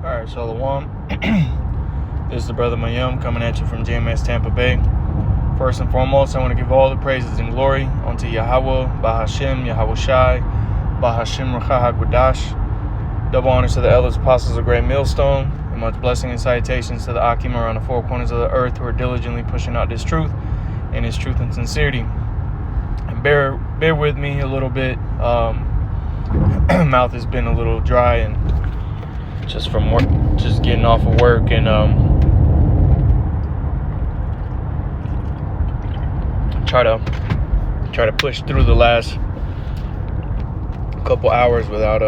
Alright, Shalom. This is the brother Mayum coming at you from JMS Tampa Bay. First and foremost, I want to give all the praises and glory unto Yahweh, Bahashem, Yahweh Shai, Bahashem Rakha HaKodash. Double honors to the elders, apostles of Great Millstone, and much blessing and salutations to the Akim around the four corners of the earth who are diligently pushing out this truth and its truth and sincerity. And bear with me a little bit. Mouth has been a little dry and just from work, just getting off of work, and try to push through the last couple hours without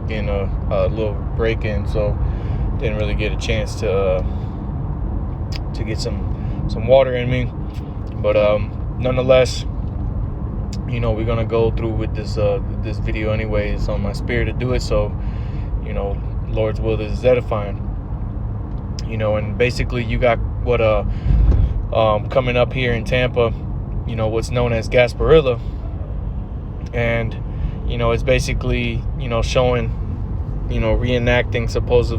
getting a little break in, so didn't really get a chance to get some water in me, but nonetheless, we're gonna go through with this video anyway. It's on my spirit to do it, so Lord's will is edifying. And basically you got what coming up here in Tampa, what's known as Gasparilla, and it's basically showing, reenacting supposed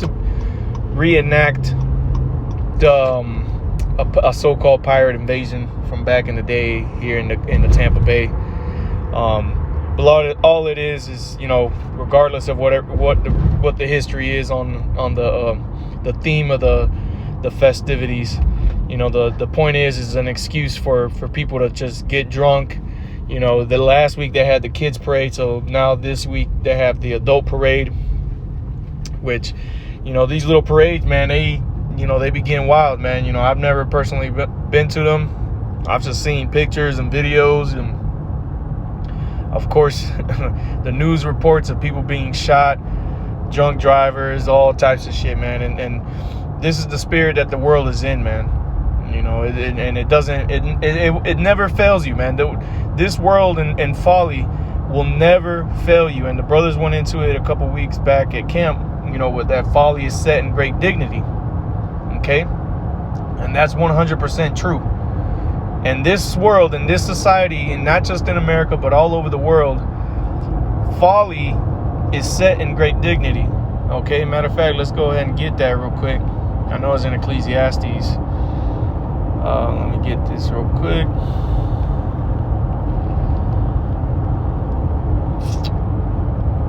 to reenact the a so-called pirate invasion from back in the day here in the Tampa Bay. But all it is regardless of what the history is on the theme of the festivities, the point is an excuse for people to just get drunk. The last week they had the kids parade, so now this week they have the adult parade, which these little parades, man, they be getting wild, man. I've never personally been to them. I've just seen pictures and videos, and of course, the news reports of people being shot, drunk drivers, all types of shit, man. And this is the spirit that the world is in, man. And it never fails you, man. This world and folly will never fail you. And the brothers went into it a couple weeks back at camp, with that folly is set in great dignity. Okay? And that's 100% true. And this world and this society, and not just in America, but all over the world, folly is set in great dignity. Okay, matter of fact, let's go ahead and get that real quick. I know it's in Ecclesiastes. Let me get this real quick.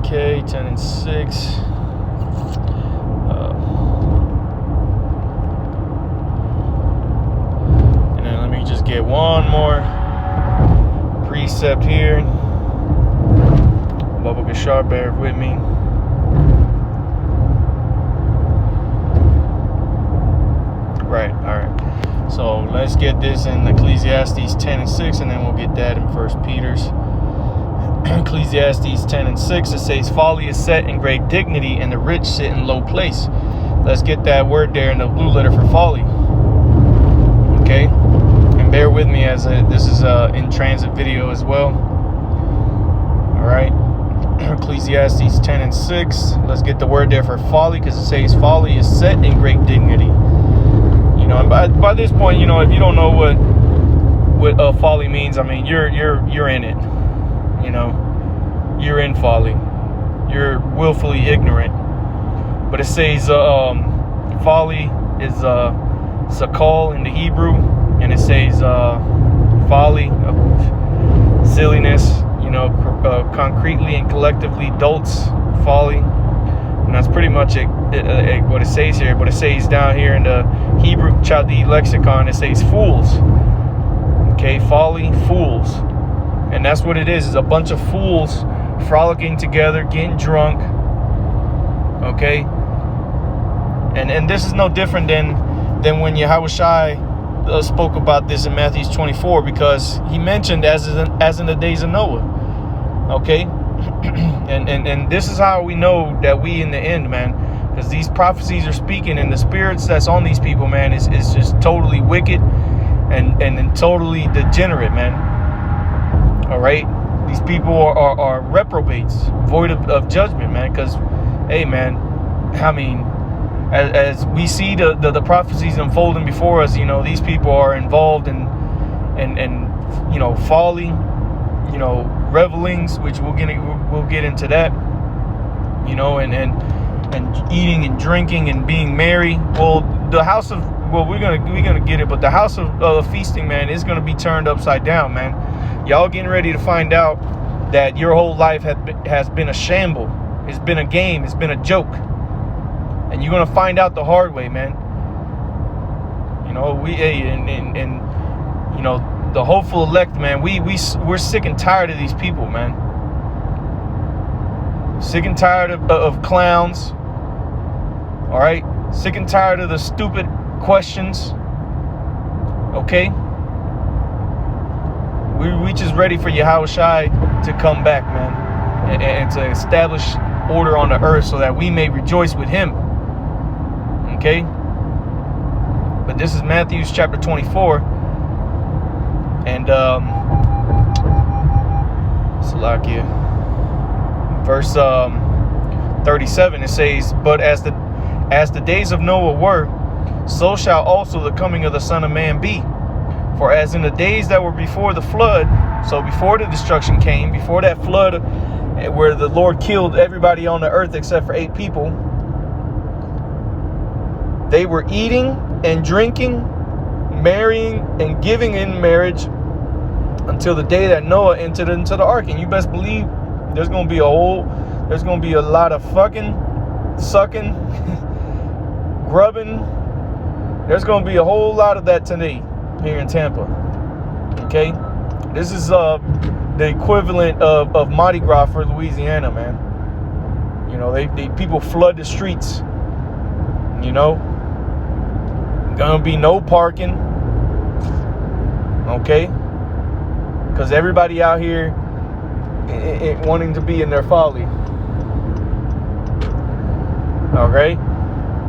Okay, 10 and 6. Just get one more precept here. Bubba Gashar, bear with me. Right, alright. So let's get this in Ecclesiastes 10 and 6, and then we'll get that in 1 Peter's. Ecclesiastes 10 and 6, it says, folly is set in great dignity, and the rich sit in low place. Let's get that word there in the blue letter for folly. Okay? Bear with me as this is in transit video as well. All right, Ecclesiastes 10 and 6. Let's get the word there for folly, because it says folly is set in great dignity. And by this point, if you don't know what folly means, I mean you're in it. You're in folly. You're willfully ignorant. But it says folly is sakal in the Hebrew. And it says folly, silliness, concretely and collectively dolts, folly. And that's pretty much what it says here. But it says down here in the Hebrew Chaldee lexicon, it says fools. Okay, folly, fools. And that's what it is a bunch of fools frolicking together, getting drunk. Okay? And this is no different than when Yahweh Shai spoke about this in Matthew 24, because he mentioned as in the days of Noah. Okay, and this is how we know that we in the end, man, because these prophecies are speaking, and the spirits that's on these people, man, is just totally wicked and totally degenerate, man. All right, these people are reprobates, void of judgment, man. Because, hey, man, I mean, as we see the prophecies unfolding before us, these people are involved in folly, revelings, which we'll get into that. you know, and eating and drinking and being merry. Well, we're gonna get it, but the house of feasting, man, is gonna be turned upside down, man. Y'all getting ready to find out that your whole life has been a shamble. It's been a game. It's been a joke, and you're gonna find out the hard way, man. You know, and you know, the hopeful elect, man. We're sick and tired of these people, man. Sick and tired of clowns. All right, sick and tired of the stupid questions. Okay, we just ready for Yahushua to come back, man, and to establish order on the earth so that we may rejoice with him. Okay, but this is Matthew chapter 24, and Salakia, verse 37. It says, "But as the days of Noah were, so shall also the coming of the Son of Man be. For as in the days that were before the flood," so before the destruction came, before that flood where the Lord killed everybody on the earth except for 8 people, they were eating and drinking, marrying and giving in marriage until the day that Noah entered into the ark. And you best believe there's going to be a lot of fucking, sucking, grubbing. There's going to be a whole lot of that today here in Tampa. Okay, this is the equivalent of Mardi Gras for Louisiana, man. You know, they people flood the streets. You know, gonna be no parking. Okay, because everybody out here wanting to be in their folly. Okay,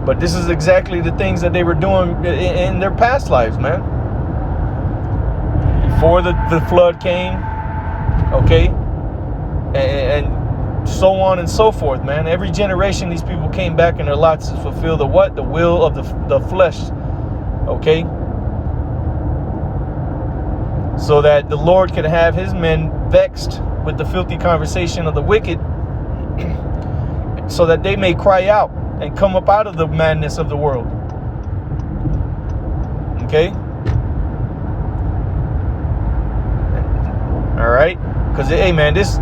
but this is exactly the things that they were doing in their past lives, man. Before the flood came, okay, and so on and so forth, man. Every generation, these people came back in their lots to fulfill the what? The will of the flesh, okay? So that the Lord could have his men vexed with the filthy conversation of the wicked, so that they may cry out and come up out of the madness of the world. Okay? All right? Because, hey, man, it's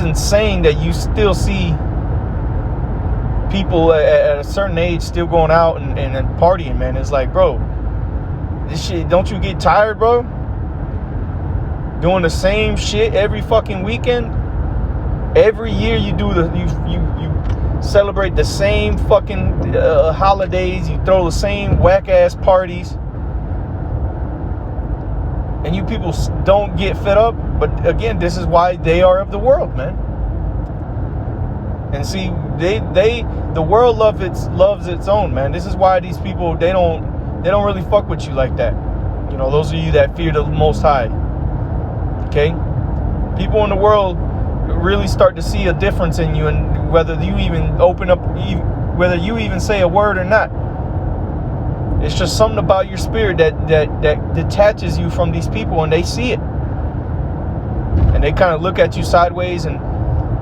insane that you still see people at a certain age still going out and partying, man. It's like, bro, this shit, don't you get tired, bro? Doing the same shit every fucking weekend? Every year you do you celebrate the same fucking holidays. You throw the same whack-ass parties. And you people don't get fed up. But again, this is why they are of the world, man. And see, the world loves its own, man. This is why these people, they don't really fuck with you like that. You know, those of you that fear the Most High. Okay? People in the world really start to see a difference in you, and whether you even open up, whether you even say a word or not. It's just something about your spirit that detaches you from these people, and they see it. And they kind of look at you sideways, and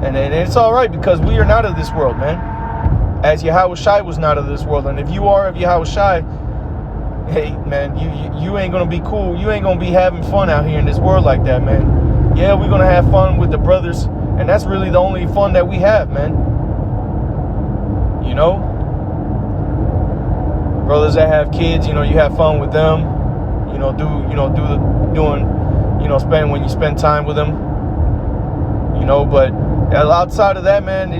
it's all right, because we are not of this world, man. As Yahushua was not of this world. And if you are of Yahushua, hey, man, you ain't going to be cool. You ain't going to be having fun out here in this world like that, man. Yeah, we're going to have fun with the brothers, and that's really the only fun that we have, man. You know? Brothers that have kids, you know, you have fun with them. You know, when you spend time with them. You know, but outside of that, man,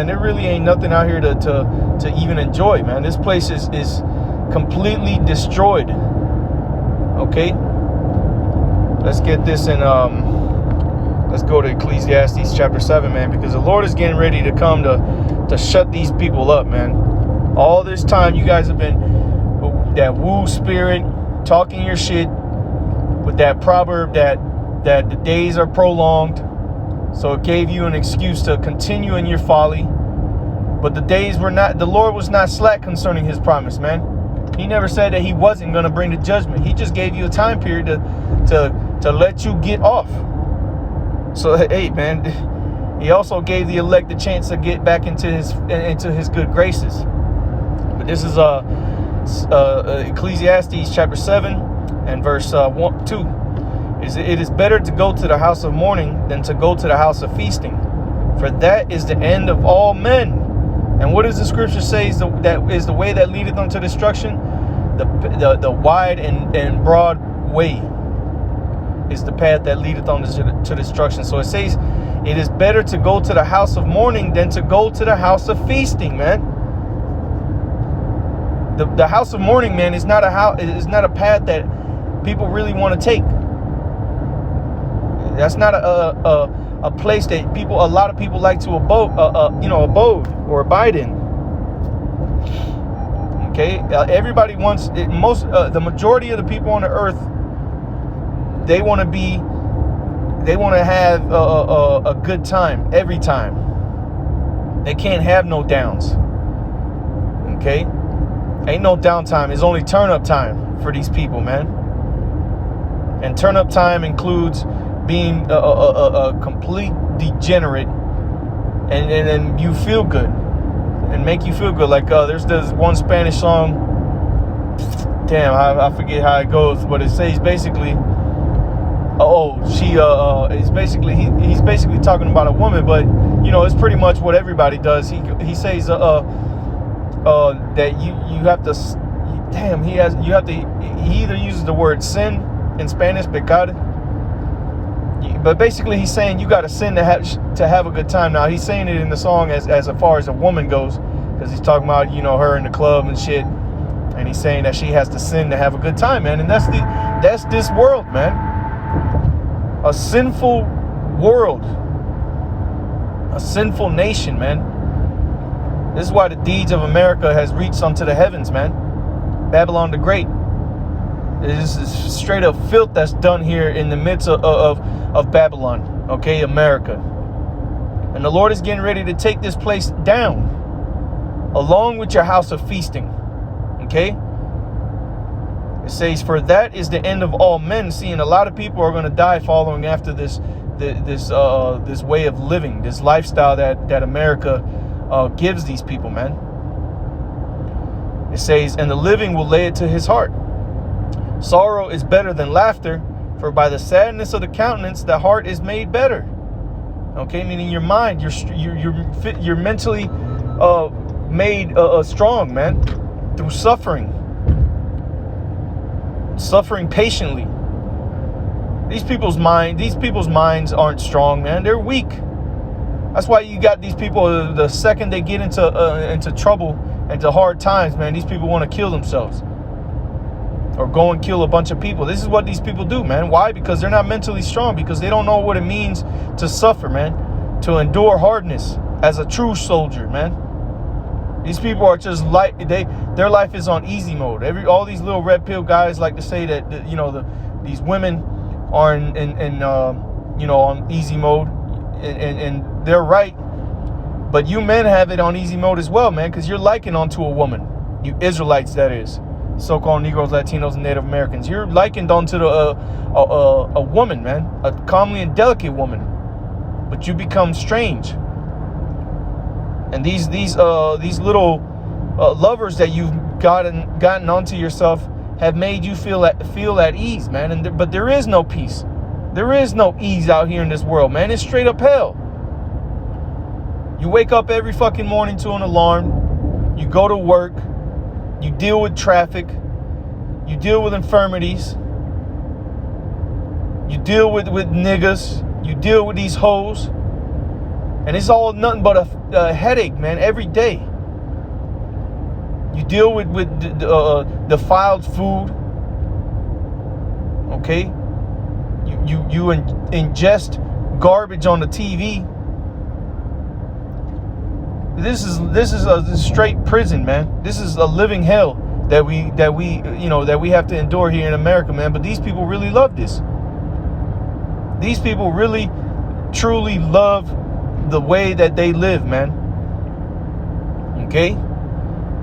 there really ain't nothing out here to even enjoy, man. This place is completely destroyed. Okay? Let's get this in, let's go to Ecclesiastes chapter 7, man, because the Lord is getting ready to come to shut these people up, man. All this time you guys have been that woo spirit, talking your shit with that proverb that the days are prolonged. So it gave you an excuse to continue in your folly. But the Lord was not slack concerning his promise, man. He never said that he wasn't going to bring the judgment. He just gave you a time period to let you get off. So, hey, man, He also gave the elect the chance to get back into his good graces. But this is Ecclesiastes chapter 7 and verse 2. It is better to go to the house of mourning than to go to the house of feasting, for that is the end of all men. And what does the scripture say that is the way that leadeth unto destruction? The wide and broad way is the path that leadeth to destruction. So it says, it is better to go to the house of mourning than to go to the house of feasting, man. The house of mourning, man, is not a path that people really want to take. That's not a place that a lot of people like to abode or abide in. Okay, everybody wants it. The majority of the people on the earth, they want to have a good time every time. They can't have no downs. Okay, ain't no downtime. It's only turn up time for these people, man. And turn up time includes being a complete degenerate, and then you feel good and make you feel good. Like there's this one Spanish song. Damn, I forget how it goes, but it says basically, he's basically talking about a woman, but it's pretty much what everybody does. He says that you have to. Damn, he either uses the word sin in Spanish, pecado. But basically, he's saying you got to sin to have a good time. Now, he's saying it in the song as far as a woman goes, because he's talking about her in the club and shit, and he's saying that she has to sin to have a good time, man. And that's this world, man. A sinful world, a sinful nation, man. This is why the deeds of America has reached unto the heavens, man. Babylon the Great. This is straight up filth that's done here in the midst of Babylon, okay, America. And the Lord is getting ready to take this place down, along with your house of feasting, okay? It says, for that is the end of all men. Seeing a lot of people are going to die following after this way of living, this lifestyle that America gives these people, man. It says, and the living will lay it to his heart. Sorrow is better than laughter, for by the sadness of the countenance, the heart is made better. Okay, meaning your mind, you're mentally made strong, man, through suffering patiently. These people's minds aren't strong, man. They're weak. That's why you got these people. The second they get into trouble, into hard times, man, these people want to kill themselves. Or go and kill a bunch of people. This is what these people do, man. Why? Because they're not mentally strong. Because they don't know what it means to suffer, man. To endure hardness as a true soldier, man. These people are just their life is on easy mode. All these little red pill guys like to say that these women are on easy mode, and they're right. But you men have it on easy mode as well, man. Because you're likened onto a woman. You Israelites, that is. So-called Negroes, Latinos, and Native Americans. You're likened onto a woman, man, a comely and delicate woman, but you become strange. And these little lovers that you've gotten onto yourself have made you feel at ease, man. But there is no peace. There is no ease out here in this world, man. It's straight up hell. You wake up every fucking morning to an alarm. You go to work. You deal with traffic. You deal with infirmities. You deal with niggas. You deal with these hoes. And it's all nothing but a headache, man, every day. You deal with defiled food. Okay? You ingest garbage on the TV. This is a straight prison, man. This is a living hell that we have to endure here in America, man. But these people really love this. These people really, truly love the way that they live, man. Okay?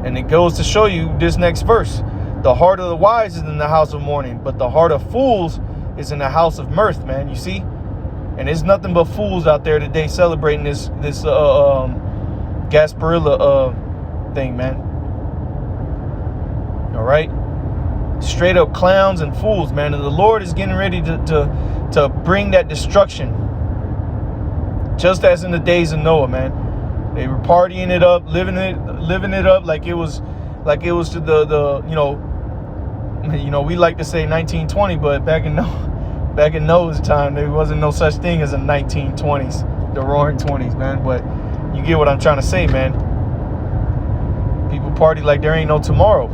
And it goes to show you this next verse. The heart of the wise is in the house of mourning, but the heart of fools is in the house of mirth, man. You see? And there's nothing but fools out there today celebrating this Gasparilla thing, man. All right, straight up clowns and fools, man. And the Lord is getting ready to bring that destruction, just as in the days of Noah, man. They were partying it up, living it up like it was the we like to say 1920, but back in Noah's time, there wasn't no such thing as a 1920s, the roaring 20s, man. But you get what I'm trying to say, man. People party like there ain't no tomorrow.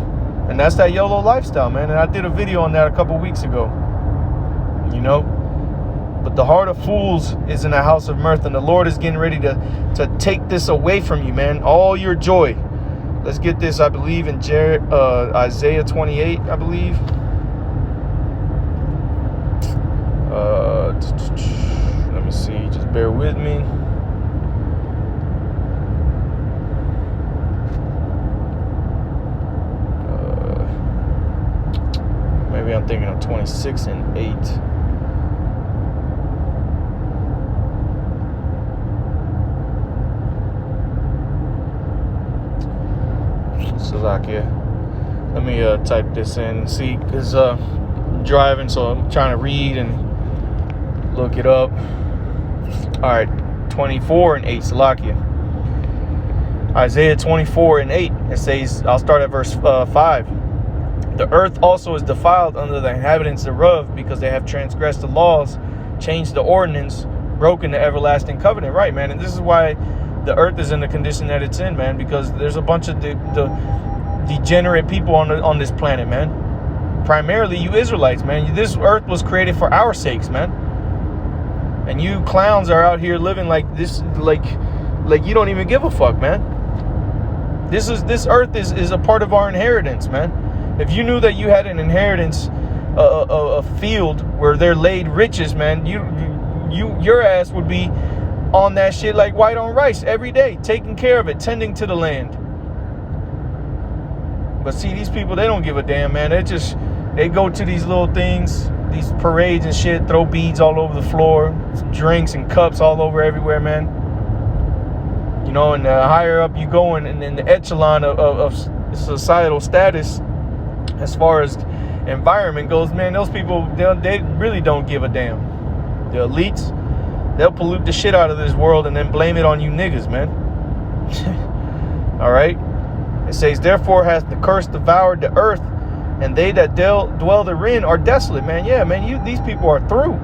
And that's that YOLO lifestyle, man. And I did a video on that a couple weeks ago. But the heart of fools is in the house of mirth. And the Lord is getting ready to take this away from you, man. All your joy. Let's get this, I believe, in Isaiah 28, I believe. Let me see. Just bear with me. Maybe I'm thinking of 26 and 8. Slovakia. Let me type this in. See, because I'm driving, so I'm trying to read and look it up. All right, 24 and 8, Slovakia. Isaiah 24 and 8. It says, I'll start at verse 5. The earth also is defiled under the inhabitants thereof, because they have transgressed the laws, changed the ordinance, broken the everlasting covenant. Right, man. And this is why the earth is in the condition that it's in, man, because there's a bunch of the degenerate people on this planet, man. Primarily you Israelites, man. This earth was created for our sakes, man. And you clowns are out here living like this, like you don't even give a fuck, man. This earth is a part of our inheritance, man. If you knew that you had an inheritance, a field where they're laid riches, man, your ass would be on that shit like white on rice every day, taking care of it, tending to the land. But see, these people, they don't give a damn, man. They go to these little things, these parades and shit, throw beads all over the floor, drinks and cups all over everywhere, man. And the higher up you go in the echelon of societal status, as far as environment goes, man, those people, they really don't give a damn. The elites, they'll pollute the shit out of this world and then blame it on you niggas, man. All right. It says, therefore hath the curse devoured the earth, and they that dwell therein are desolate, man. Yeah, man, these people are through.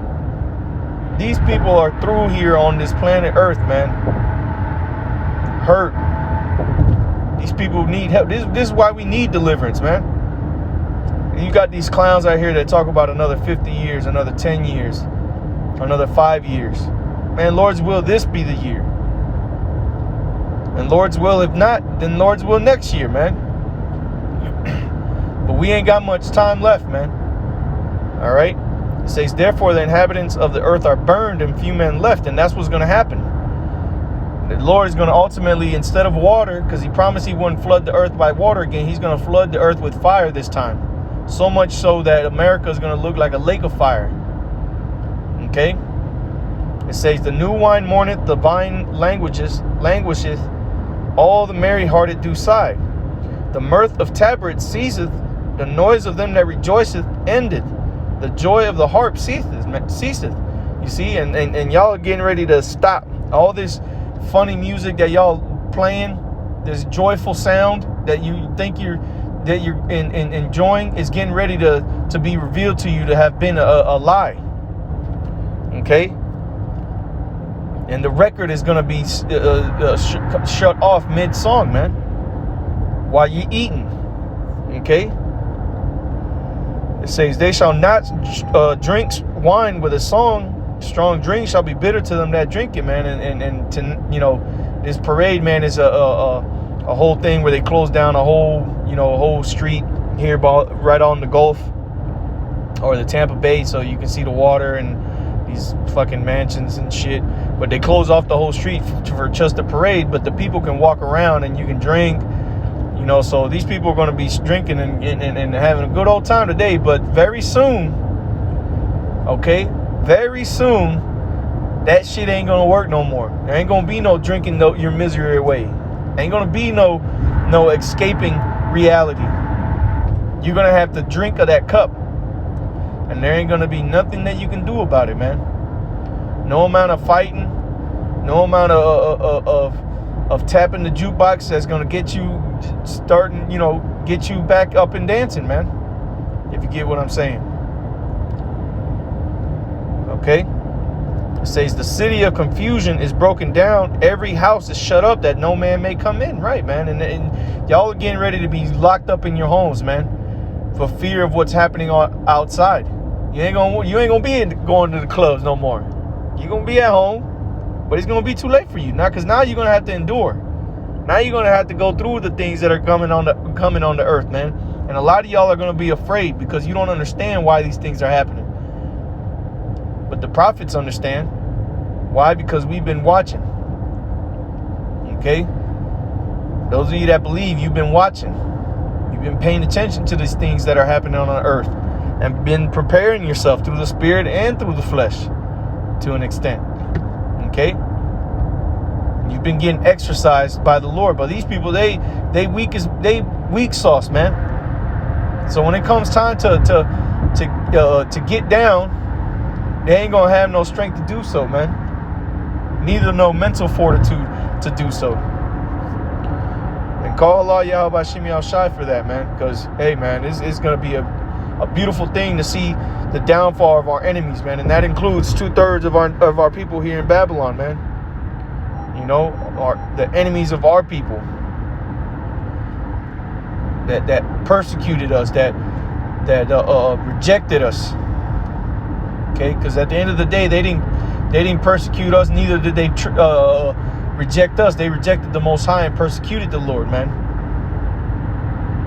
These people are through here on this planet Earth, man. Hurt. These people need help. This is why we need deliverance, man. You got these clowns out here that talk about another 50 years, another 10 years, another 5 years. Man, Lord's will, this be the year. And Lord's will, if not, then Lord's will next year, man. But we ain't got much time left, man. All right? It says, therefore the inhabitants of the earth are burned and few men left. And that's what's going to happen. The Lord is going to ultimately, instead of water, because he promised he wouldn't flood the earth by water again, he's going to flood the earth with fire this time. So much so that America is going to look like a lake of fire. Okay? It says, the new wine mourneth, the vine languisheth, all the merry-hearted do sigh. The mirth of tabrets ceaseth, the noise of them that rejoiceth ended. The joy of the harp ceaseth. You see, and y'all are getting ready to stop. All this funny music that y'all playing, this joyful sound that you think you're enjoying, is getting ready to be revealed to you to have been a lie. Okay? And the record is going to be shut off mid-song, man, while you're eating. Okay? It says, they shall not drink wine with a song. Strong drink shall be bitter to them that drink it, man. And to, this parade, man, is a whole thing where they close down a whole street here right on the Gulf or the Tampa Bay, so you can see the water and these fucking mansions and shit. But they close off the whole street for just the parade, but the people can walk around and you can drink, so these people are going to be drinking and having a good old time today. But very soon, okay, very soon, that shit ain't gonna work no more. There ain't gonna be no drinking your misery away. Ain't gonna be no escaping reality. You're gonna have to drink of that cup, and there ain't gonna be nothing that you can do about it, man. No amount of fighting, no amount of tapping the jukebox that's gonna get you starting, get you back up and dancing, man. If you get what I'm saying. Okay? It says the city of confusion is broken down. Every house is shut up that no man may come in. Right, man. And y'all are getting ready to be locked up in your homes, man, for fear of what's happening outside. You ain't gonna be going to the clubs no more. You're gonna be at home, but it's gonna be too late for you now, because now you're gonna have to endure. Now you're gonna have to go through the things that are coming on the earth, man. And a lot of y'all are gonna be afraid because you don't understand why these things are happening. But the prophets understand. Why? Because we've been watching. Okay? Those of you that believe, you've been watching. You've been paying attention to these things that are happening on earth, and been preparing yourself through the spirit and through the flesh to an extent. Okay? You've been getting exercised by the Lord. But these people, they weak sauce, man. So when it comes time to get down, they ain't gonna have no strength to do so, man. Neither no mental fortitude to do so. And call Allah Yahweh Shimi Al-Shai for that, man. Because, hey, man, it's gonna be a beautiful thing to see the downfall of our enemies, man. And that includes 2/3 of our people here in Babylon, man. The enemies of our people that persecuted us, that rejected us. Okay, because at the end of the day, they didn't persecute us. Neither did they reject us. They rejected the Most High and persecuted the Lord, man.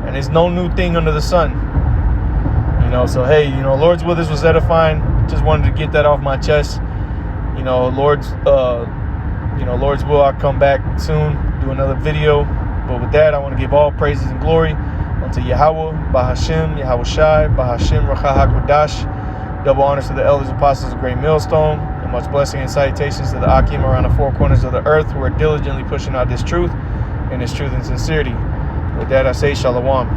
And there's no new thing under the sun. So hey, Lord's with us was edifying. Just wanted to get that off my chest. Lord's will, I'll come back soon, do another video. But with that, I want to give all praises and glory unto Yahweh, Bahashem, Yahweh Shai, Bahashem, Racha HaKodash. Double honors to the elders, apostles of Great Millstone, and much blessing and salutations to the Akim around the four corners of the earth who are diligently pushing out this truth and this truth and sincerity. With that, I say Shalom.